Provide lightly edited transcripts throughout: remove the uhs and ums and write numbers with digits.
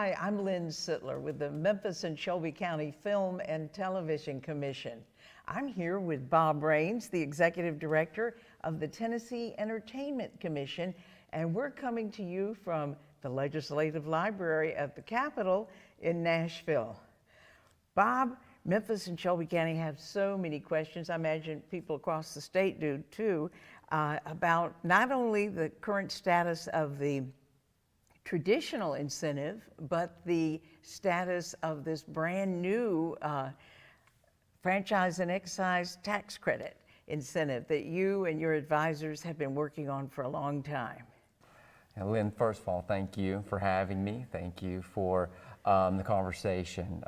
Hi, I'm Linn Sitler with the Memphis and Shelby County Film and Television Commission. I'm here with Bob Raines, the Executive Director of the Tennessee Entertainment Commission, and we're coming to you from the Legislative Library at the Capitol in Nashville. Bob, Memphis and Shelby County have so many questions. I imagine people across the state do too, about not only the current status of the traditional incentive, but the status of this brand new franchise and excise tax credit incentive that you and your advisors have been working on for a long time. And Lynn, first of all, thank you for having me. Thank you for the conversation.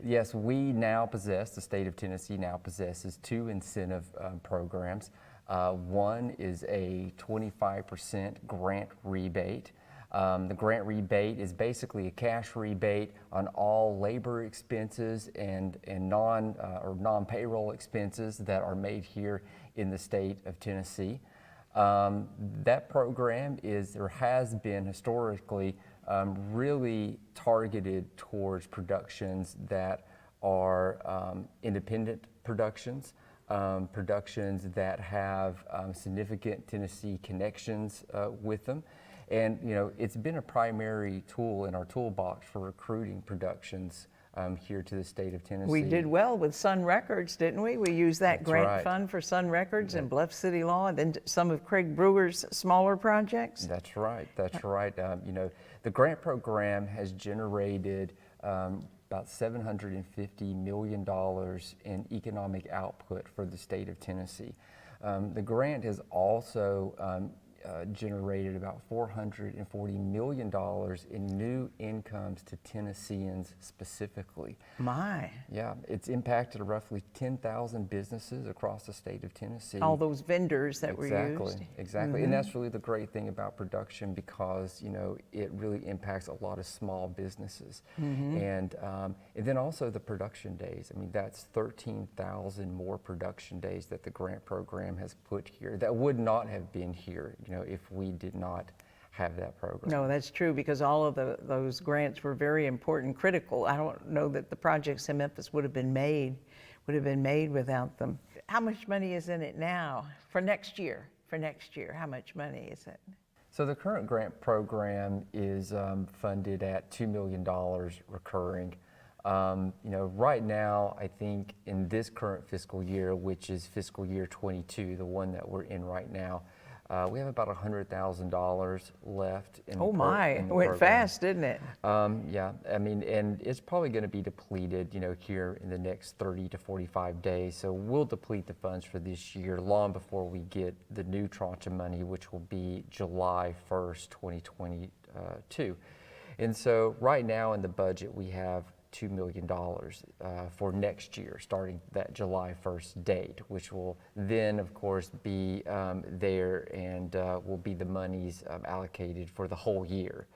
Yes, we now possess, the state of Tennessee now possesses two incentive programs. One is a 25% grant rebate. The grant rebate is basically a cash rebate on all labor expenses and non-payroll expenses that are made here in the state of Tennessee. That program has been historically really targeted towards productions that are independent productions, productions that have significant Tennessee connections with them. And it's been a primary tool in our toolbox for recruiting productions here to the state of Tennessee. We did well with Sun Records, didn't we? We used that That's grant right. fund for Sun Records and Bluff City Law, and then some of Craig Brewer's smaller projects. That's right. That's right. The grant program has generated about $750 million in economic output for the state of Tennessee. The grant has also generated about $440 million in new incomes to Tennesseans specifically. My. Yeah, it's impacted roughly 10,000 businesses across the state of Tennessee. All those vendors that were used. Exactly, and that's really the great thing about production, because it really impacts a lot of small businesses. And then also the production days. I mean, that's 13,000 more production days that the grant program has put here that would not have been here if we did not have that program. No, that's true, because all of those grants were very important, critical. I don't know that the projects in Memphis would have been made without them. How much money is in it now for next year? How much money is it? So the current grant program is funded at $2 million recurring. Right now, I think in this current fiscal year, which is fiscal year 22, the one that we're in right now, we have about $100,000 left in the program. It went fast, didn't it? Yeah, I mean, and it's probably going to be depleted, here in the next 30 to 45 days. So we'll deplete the funds for this year long before we get the new tranche of money, which will be July 1st, 2022. And so right now in the budget, we have $2 million for next year, starting that July 1st date, which will then, of course, be there and will be the monies allocated for the whole year.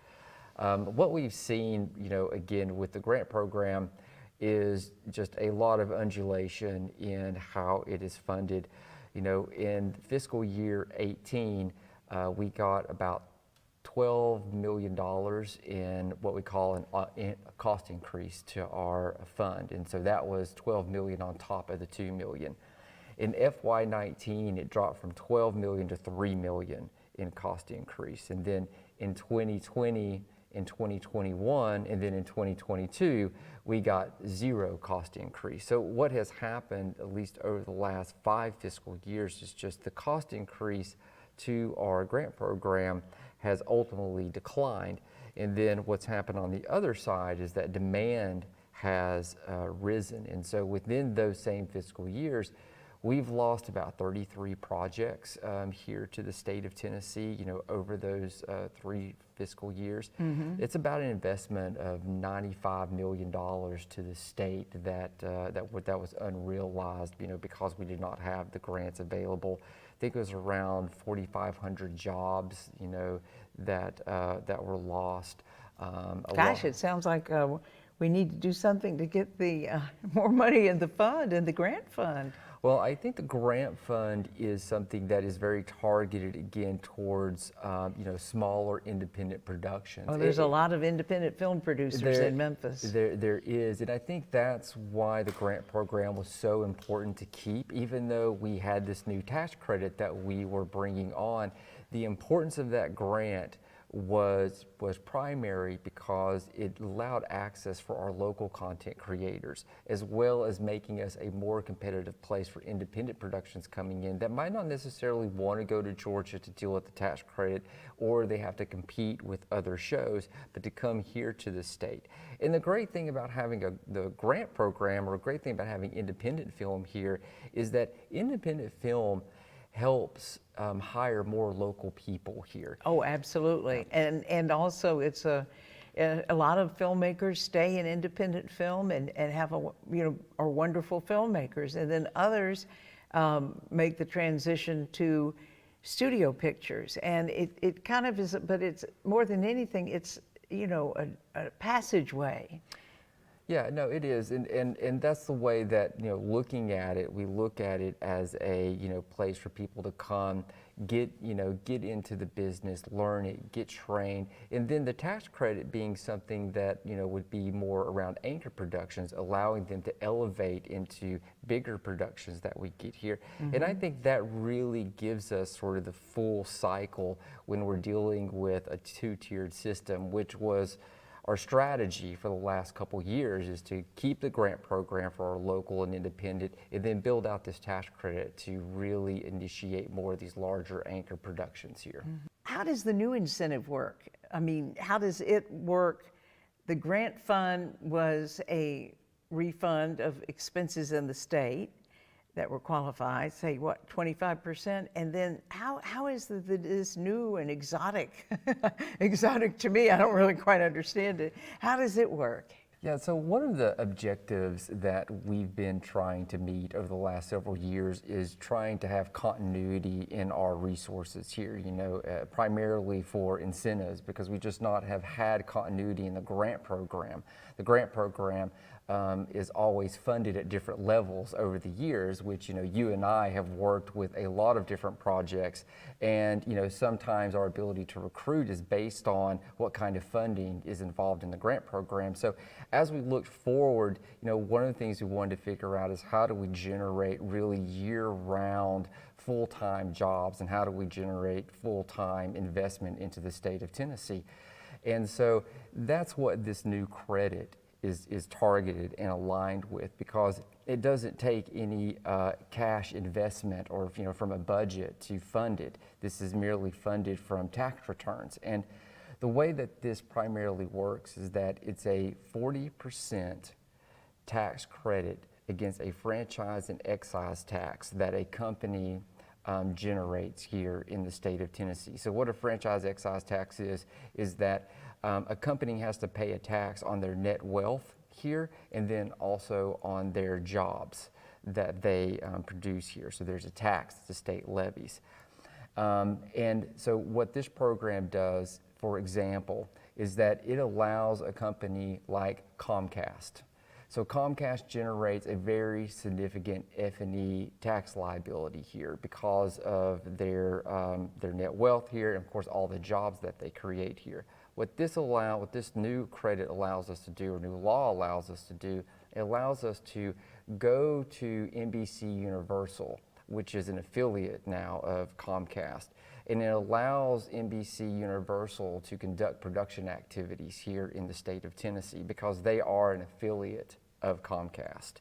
What we've seen, again, with the grant program is just a lot of undulation in how it is funded. In fiscal year 18, we got about $12 million in what we call a cost increase to our fund. And so that was $12 million on top of the $2 million. In FY19, it dropped from $12 million to $3 million in cost increase. And then in 2020, in 2021, and then in 2022, we got zero cost increase. So what has happened, at least over the last 5 fiscal years, is just the cost increase to our grant program has ultimately declined. And then what's happened on the other side is that demand has risen. And so within those same fiscal years, we've lost about 33 projects here to the state of Tennessee, over those 3 fiscal years. It's about an investment of $95 million to the state that was unrealized, because we did not have the grants available. I think it was around 4,500 jobs, that were lost. Gosh, it sounds like we need to do something to get the more money in the fund, in the grant fund. Well, I think the grant fund is something that is very targeted again towards smaller independent productions. Oh, there's a lot of independent film producers in Memphis. There is, and I think that's why the grant program was so important to keep. Even though we had this new tax credit that we were bringing on, the importance of that grant was primary because it allowed access for our local content creators, as well as making us a more competitive place for independent productions coming in that might not necessarily want to go to Georgia to deal with the tax credit, or they have to compete with other shows, but to come here to the state. And the great thing about having the grant program, or a great thing about having independent film here, is that independent film helps hire more local people here. Oh, absolutely. And also it's a lot of filmmakers stay in independent film and have are wonderful filmmakers, and then others make the transition to studio pictures, and it kind of is, but it's more than anything, it's a passageway. Yeah, no, it is, and that's the way that, looking at it, we look at it as a, place for people to come, get into the business, learn it, get trained, and then the tax credit being something that, would be more around anchor productions, allowing them to elevate into bigger productions that we get here. Mm-hmm. And I think that really gives us sort of the full cycle when we're dealing with a two-tiered system, which was our strategy for the last couple years, is to keep the grant program for our local and independent, and then build out this tax credit to really initiate more of these larger anchor productions here. How does the new incentive work? I mean, how does it work? The grant fund was a refund of expenses in the state that were qualified, say what, 25%? And then how is this new and exotic, exotic to me, I don't really quite understand it. How does it work? Yeah, so one of the objectives that we've been trying to meet over the last several years is trying to have continuity in our resources here, primarily for incentives, because we just not have had continuity in the grant program. The grant program is always funded at different levels over the years, which, you and I have worked with a lot of different projects, and, sometimes our ability to recruit is based on what kind of funding is involved in the grant program. So as we looked forward, one of the things we wanted to figure out is how do we generate really year-round full-time jobs, and how do we generate full-time investment into the state of Tennessee? And so that's what this new credit is targeted and aligned with, because it doesn't take any cash investment or from a budget to fund it. This is merely funded from tax returns. And the way that this primarily works is that it's a 40% tax credit against a franchise and excise tax that a company generates here in the state of Tennessee. So what a franchise excise tax is that a company has to pay a tax on their net wealth here, and then also on their jobs that they produce here. So there's a tax that the state levies. And so what this program does, for example, is that it allows a company like Comcast. So Comcast generates a very significant F&E tax liability here because of their net wealth here, and of course all the jobs that they create here. What this new credit allows us to do, or new law allows us to do, it allows us to go to NBC Universal, which is an affiliate now of Comcast, and it allows NBC Universal to conduct production activities here in the state of Tennessee because they are an affiliate of Comcast.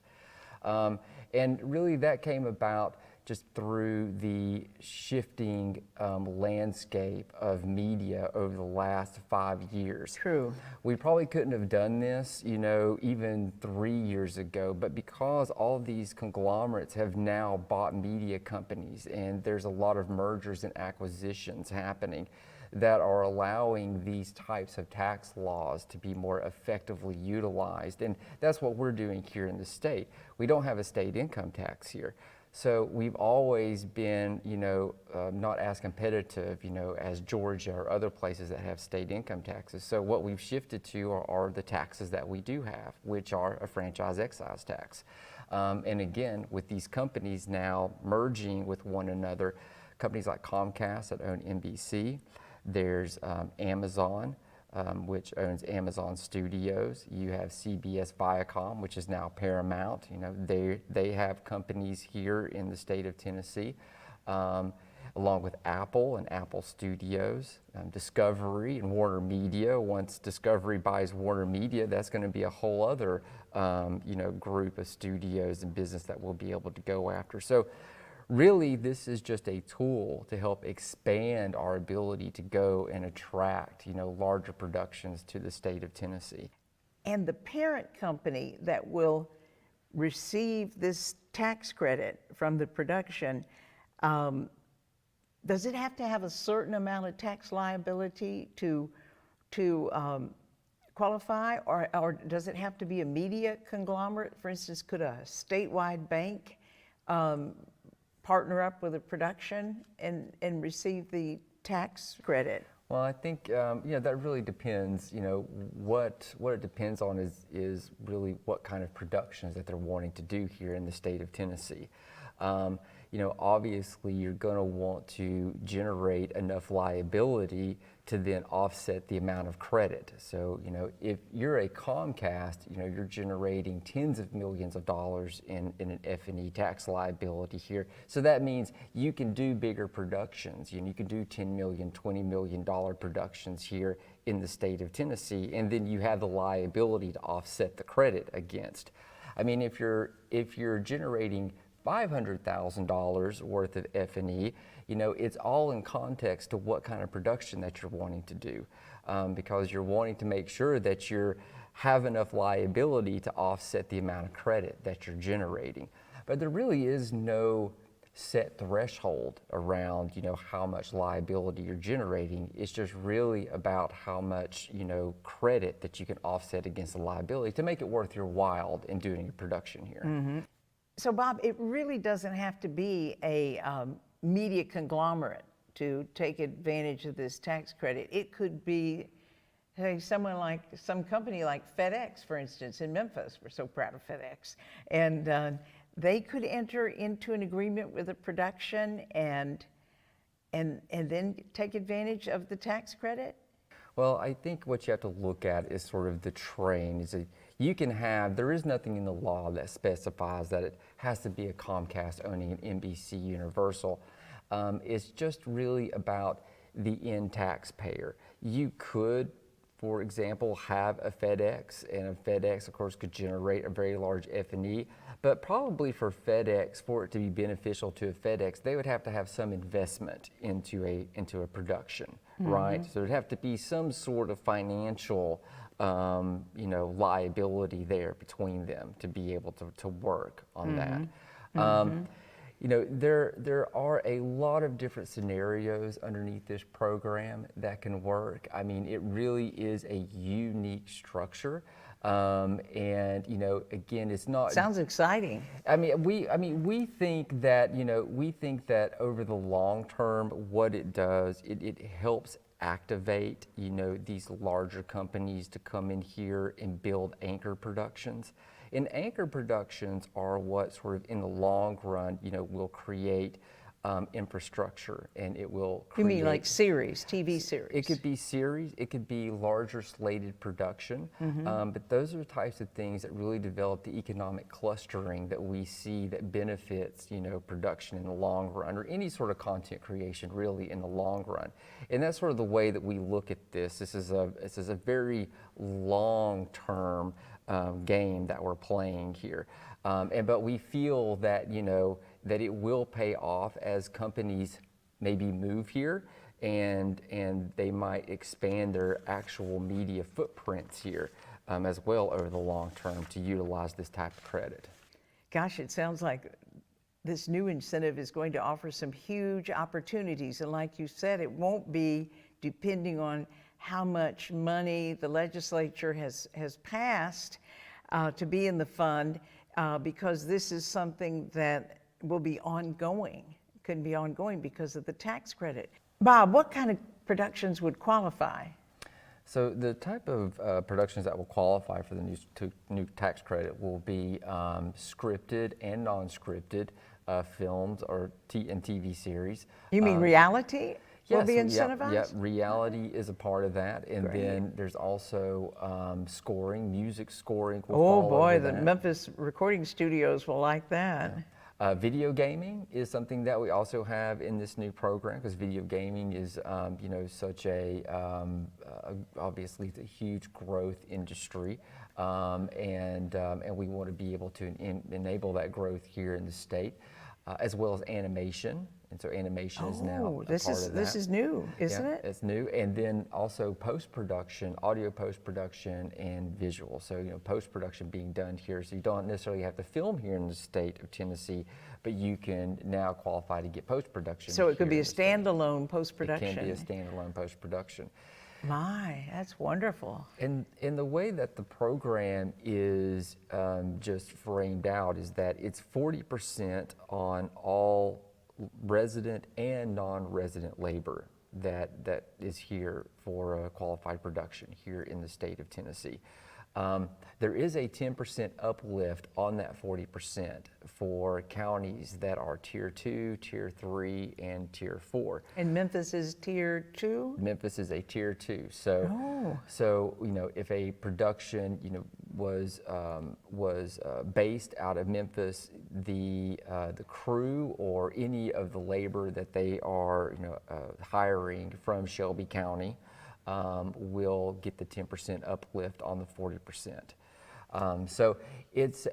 And really that came about just through the shifting landscape of media over the last 5 years. True. We probably couldn't have done this, even 3 years ago, but because all these conglomerates have now bought media companies, and there's a lot of mergers and acquisitions happening that are allowing these types of tax laws to be more effectively utilized. And that's what we're doing here in the state. We don't have a state income tax here. So we've always been, not as competitive, as Georgia or other places that have state income taxes. So what we've shifted to are the taxes that we do have, which are a franchise excise tax. And again, with these companies now merging with one another, companies like Comcast that own NBC, there's Amazon, which owns Amazon Studios. You have CBS Viacom, which is now Paramount. They have companies here in the state of Tennessee, along with Apple and Apple Studios, Discovery and Warner Media. Once Discovery buys Warner Media, that's going to be a whole other, group of studios and business that we'll be able to go after. So really, this is just a tool to help expand our ability to go and attract, larger productions to the state of Tennessee. And the parent company that will receive this tax credit from the production, does it have to have a certain amount of tax liability to qualify, or does it have to be a media conglomerate? For instance, could a statewide bank partner up with a production and receive the tax credit? Well, I think that really depends. What it depends on is really what kind of productions that they're wanting to do here in the state of Tennessee. Obviously you're going to want to generate enough liability to then offset the amount of credit. So, if you're a Comcast, you're generating tens of millions of dollars in an F&E tax liability here. So that means you can do bigger productions. You can do $10 million, $20 million productions here in the state of Tennessee, and then you have the liability to offset the credit against. I mean, if you're generating $500,000 worth of F&E, it's all in context to what kind of production that you're wanting to do, because you're wanting to make sure that you have enough liability to offset the amount of credit that you're generating. But there really is no set threshold around, how much liability you're generating. It's just really about how much, credit that you can offset against the liability to make it worth your while in doing a production here. Mm-hmm. So Bob, it really doesn't have to be a media conglomerate to take advantage of this tax credit. It could be, hey, some company like FedEx, for instance, in Memphis. We're so proud of FedEx. And they could enter into an agreement with a production and then take advantage of the tax credit? Well, I think what you have to look at is sort of the train. There is nothing in the law that specifies that it has to be a Comcast owning an NBC Universal. It's just really about the end taxpayer. You could, for example, have a FedEx, and a FedEx, of course, could generate a very large F&E, but probably for FedEx, for it to be beneficial to a FedEx, they would have to have some investment into a production, mm-hmm. right? So there'd have to be some sort of financial liability there between them to be able to work on mm-hmm. that. Mm-hmm. There are a lot of different scenarios underneath this program that can work. I mean, it really is a unique structure. And again, it's not. Sounds exciting. We think that over the long term, what it does, it helps activate, these larger companies to come in here and build anchor productions. And anchor productions are what sort of in the long run, will create infrastructure, and it will create. You mean like TV series? It could be series, it could be larger slated production, mm-hmm. But those are the types of things that really develop the economic clustering that we see that benefits, production in the long run, or any sort of content creation really in the long run. And that's sort of the way that we look at this. This is a very long-term game that we're playing here. But we feel that, that it will pay off as companies maybe move here and they might expand their actual media footprints here as well over the long term to utilize this type of credit. Gosh, it sounds like this new incentive is going to offer some huge opportunities. And like you said, it won't be depending on how much money the legislature has passed to be in the fund, because this is something that will be ongoing, can be ongoing because of the tax credit. Bob, what kind of productions would qualify? So the type of productions that will qualify for the new tax credit will be scripted and non-scripted films or and TV series. You mean reality will be Yes, incentivized? yeah, reality is a part of that, and Great. then there's also scoring, music scoring. Will Oh fall boy, under the that. Memphis recording studios will like that. Video gaming is something that we also have in this new program because video gaming is, such a obviously it's a huge growth industry, and we want to be able to enable that growth here in the state, as well as animation. And so animation is now a part of that. This is new, isn't Yeah, it? it's new. And then also post-production, audio post-production and visual. So, post-production being done here. So you don't necessarily have to film here in the state of Tennessee, but you can now qualify to get post-production. So it could be here a in the state. standalone post-production. It can be a standalone post-production. My, that's wonderful. And the way that the program is just framed out is that it's 40% on all resident and non-resident labor that is here for qualified production here in the state of Tennessee. There is a 10% uplift on that 40% for counties that are Tier 2, Tier 3, and Tier 4. And Memphis is Tier 2? Memphis is a Tier 2. So, if a production, was based out of Memphis, the crew or any of the labor that they are, hiring from Shelby County will get the 10% uplift on the 40%. So it's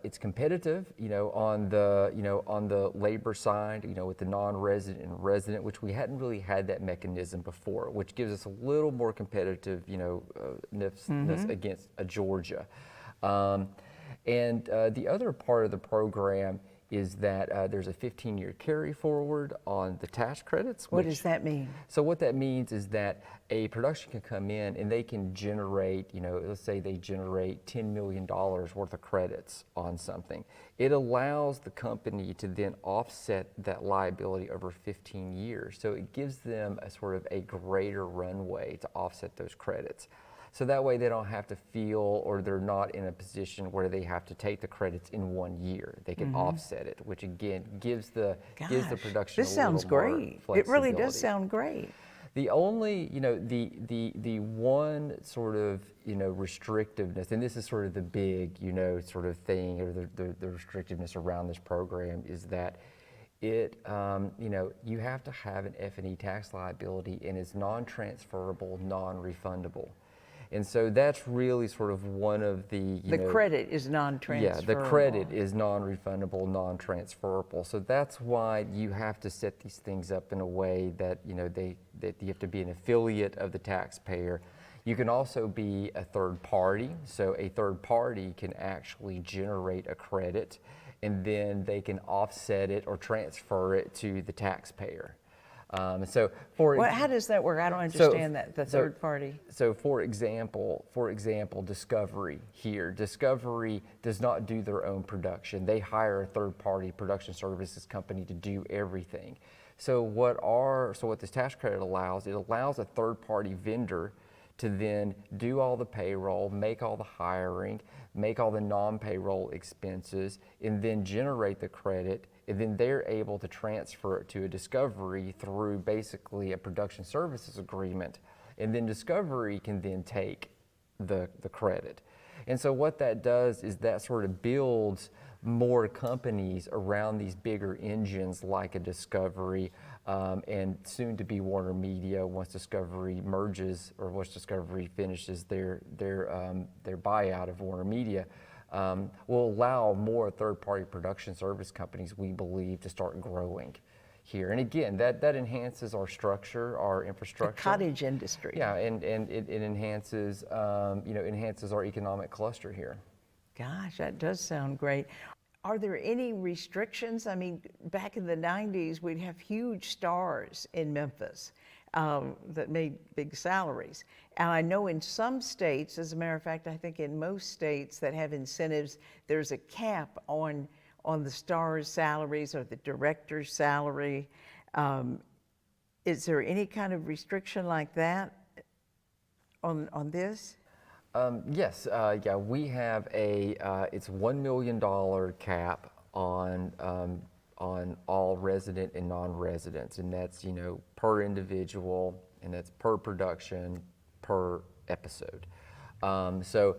it's competitive, on the labor side, with the non-resident and resident, which we hadn't really had that mechanism before, which gives us a little more competitive, against Georgia. And the other part of the program is that there's a 15-year carry forward on the tax credits. What does that mean? So what that means is that a production can come in and they can generate, let's say they generate $10 million worth of credits on something. It allows the company to then offset that liability over 15 years. So it gives them a sort of a greater runway to offset those credits. So that way they don't have to feel, or they're not in a position where they have to take the credits in 1 year. They can offset it, which again gives the production This a sounds little more great. It really does flexibility. sound great. The only, the one sort of, restrictiveness, and this is sort of the big, sort of thing, or the restrictiveness around this program is that it, you have to have an F&E tax liability, and it's non-transferable, non-refundable. And so that's really sort of one of the, The credit is non-transferable. Yeah, the credit is non-refundable, non-transferable. So that's why you have to set these things up in a way that, that you have to be an affiliate of the taxpayer. You can also be a third party. So a third party can actually generate a credit, and then they can offset it or transfer it to the taxpayer. How does that work? I don't understand that, the third party. So for example, Discovery here. Discovery does not do their own production. They hire a third party production services company to do everything. So what this tax credit allows, it allows a third party vendor to then do all the payroll, make all the hiring, make all the non-payroll expenses, and then generate the credit, and then they're able to transfer it to a Discovery through basically a production services agreement, and then Discovery can then take the credit. And so what that does is that sort of builds more companies around these bigger engines like a Discovery, and soon to be Warner Media once Discovery merges, or once Discovery finishes their buyout of Warner Media, will allow more third-party production service companies, we believe, to start growing here. And again, that enhances our structure, our infrastructure. The cottage industry. Yeah, and it enhances, enhances our economic cluster here. Gosh, that does sound great. Are there any restrictions? I mean, back in the 90s, we'd have huge stars in Memphis. that made big salaries. And I know in some states, as a matter of fact, I think in most states that have incentives, there's a cap on the star's salaries or the director's salary. Is there any kind of restriction like that on this? Yes, yeah, we have it's $1 million cap on all resident and non-residents, and that's, per individual, and that's per production, per episode. So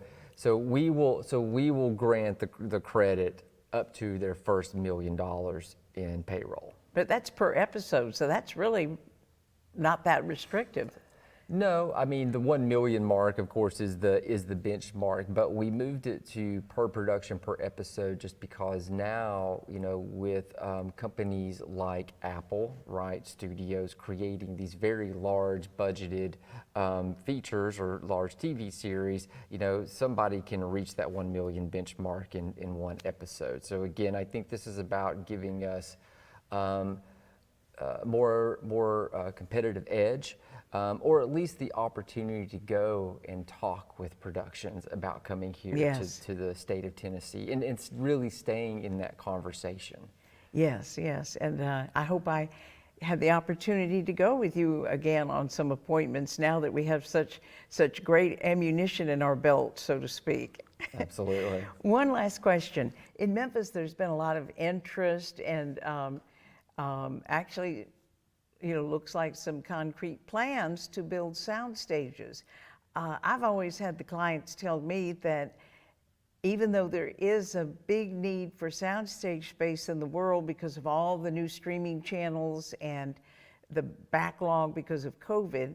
we will grant the credit up to their first $1 million in payroll. But that's per episode, so that's really not that restrictive. No, I mean, the 1 million mark, of course, is the benchmark, but we moved it to per production per episode just because now, with companies like Apple, right, studios creating these very large budgeted features or large TV series, somebody can reach that 1 million benchmark in one episode. So again, I think this is about giving us more competitive edge. Or at least the opportunity to go and talk with productions about coming here Yes. to the state of Tennessee. And it's really staying in that conversation. Yes, yes. And I hope I have the opportunity to go with you again on some appointments now that we have such great ammunition in our belt, so to speak. Absolutely. One last question. In Memphis, there's been a lot of interest and actually, looks like some concrete plans to build sound stages. I've always had the clients tell me that even though there is a big need for soundstage space in the world because of all the new streaming channels and the backlog because of COVID,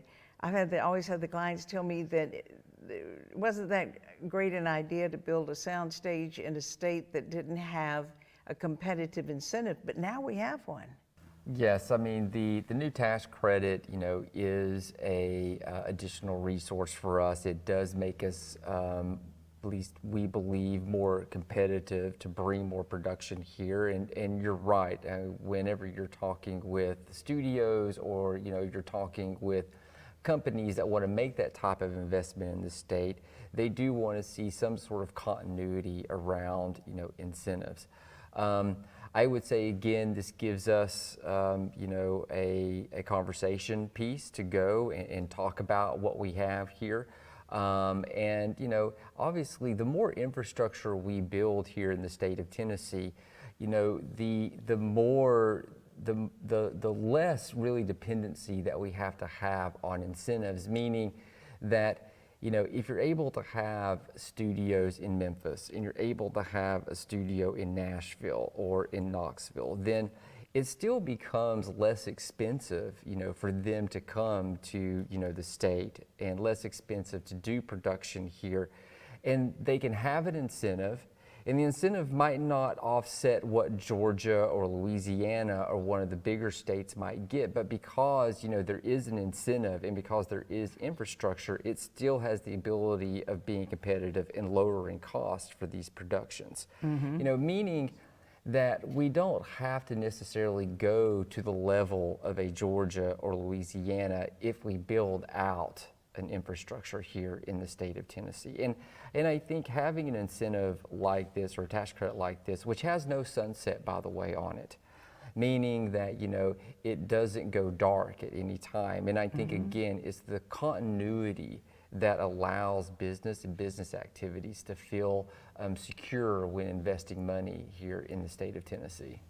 always had the clients tell me that it wasn't that great an idea to build a soundstage in a state that didn't have a competitive incentive, but now we have one. Yes, I mean, the new tax credit, is a additional resource for us. It does make us, at least we believe, more competitive to bring more production here. And you're right, whenever you're talking with studios or, you're talking with companies that want to make that type of investment in the state, they do want to see some sort of continuity around, incentives. I would say, again, this gives us, a conversation piece to go and talk about what we have here. Obviously, the more infrastructure we build here in the state of Tennessee, the less really dependency that we have to have on incentives, meaning that if you're able to have studios in Memphis and you're able to have a studio in Nashville or in Knoxville, then it still becomes less expensive, for them to come to, the state, and less expensive to do production here. And they can have an incentive, and the incentive might not offset what Georgia or Louisiana or one of the bigger states might get, but because, there is an incentive and because there is infrastructure, it still has the ability of being competitive and lowering costs for these productions. Meaning that we don't have to necessarily go to the level of a Georgia or Louisiana if we build out an infrastructure here in the state of Tennessee. And I think having an incentive like this, or a tax credit like this, which has no sunset, by the way, on it, meaning that, it doesn't go dark at any time. And I think, again, it's the continuity that allows business and business activities to feel secure when investing money here in the state of Tennessee.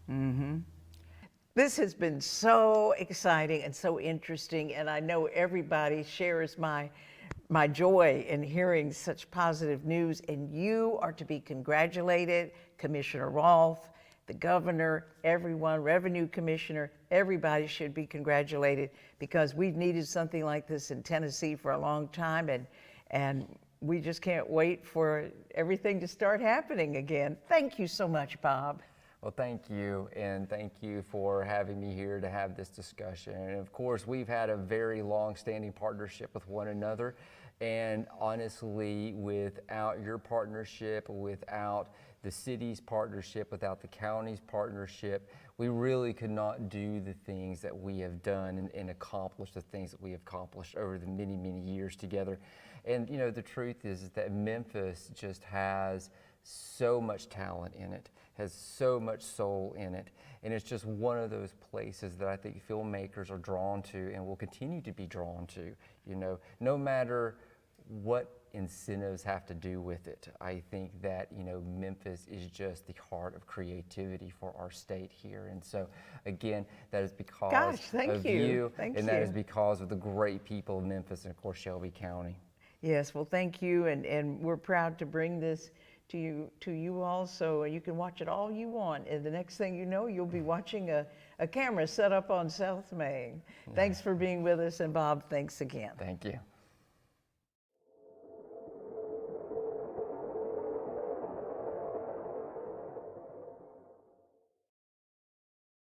This has been so exciting and so interesting, and I know everybody shares my joy in hearing such positive news, and you are to be congratulated, Commissioner Rolfe, the governor, everyone, Revenue Commissioner, everybody should be congratulated because we've needed something like this in Tennessee for a long time, and we just can't wait for everything to start happening again. Thank you so much, Bob. Well, thank you, and thank you for having me here to have this discussion. And of course, we've had a very long-standing partnership with one another, and honestly, without your partnership, without the city's partnership, without the county's partnership, we really could not do the things that we have done and accomplish the things that we have accomplished over the many, many years together. And you know, the truth is that Memphis just has so much talent in it, has so much soul in it. And it's just one of those places that I think filmmakers are drawn to and will continue to be drawn to, you know, no matter what incentives have to do with it. I think that, you know, Memphis is just the heart of creativity for our state here. And so again, that is because of you, and that is because of the great people of Memphis and of course Shelby County. Yes, well, thank you, and we're proud to bring this to you all, so you can watch it all you want, and the next thing you know, you'll be watching a camera set up on South Main. Thanks for being with us, and Bob, thanks again. Thank you.